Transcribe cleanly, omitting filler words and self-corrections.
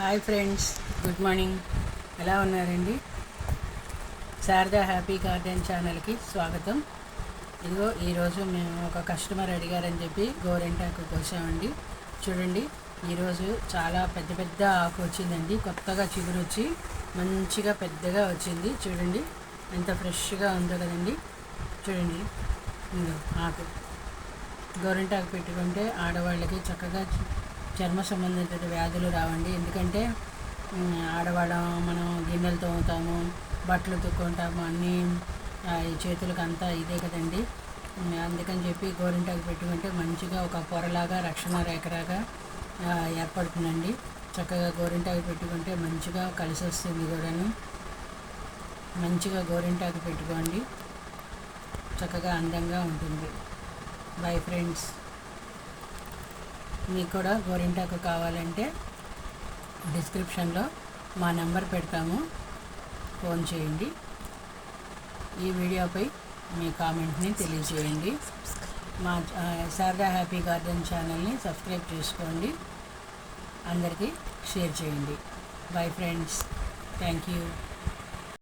Hi friends, good morning. ఎలా ఉన్నారండి? Sharada happy garden ఛానల్కి స్వాగతం. ఇదిగో ఈరోజు మేము ఒక కస్టమర్ అడిగారని చెప్పి గోరింటాకు కోసామండి. చూడండి, ఈరోజు చాలా పెద్ద పెద్ద ఆకు వచ్చిందండి. కొత్తగా చిగురు వచ్చి మంచిగా పెద్దగా వచ్చింది. చూడండి ఎంత ఫ్రెష్గా ఉందో కదండి. చూడండి, ఇందో ఆకు. గోరింటాకు పెట్టుకుంటే ఆడవాళ్ళకి చక్కగా చర్మ సంబంధిత వ్యాధులు రావండి. ఎందుకంటే ఆడవాళ్ళం మనం గిన్నెలు తోముతాము, బట్టలు తుక్కుంటాము, అన్నీ ఈ చేతులకు అంతా ఇదే కదండి. అందుకని చెప్పి గోరింటాకు పెట్టుకుంటే మంచిగా ఒక పొరలాగా రక్షణ రేఖలాగా ఏర్పడుతుందండి. చక్కగా గోరింటాకు పెట్టుకుంటే మంచిగా కలిసి వస్తుంది కూడాను. మంచిగా గోరింటాకు పెట్టుకోండి, చక్కగా అందంగా ఉంటుంది. Bye friends. మీకు కూడా గోరింటాకు కావాలంటే డిస్క్రిప్షన్లో మా నెంబర్ పెడతాము, ఫోన్ చేయండి. ఈ వీడియోపై మీ కామెంట్ని తెలియజేయండి. మా శారదా హ్యాపీ గార్డెన్ ఛానల్ని సబ్స్క్రైబ్ చేసుకోండి, అందరికీ షేర్ చేయండి. Bye friends, thank you.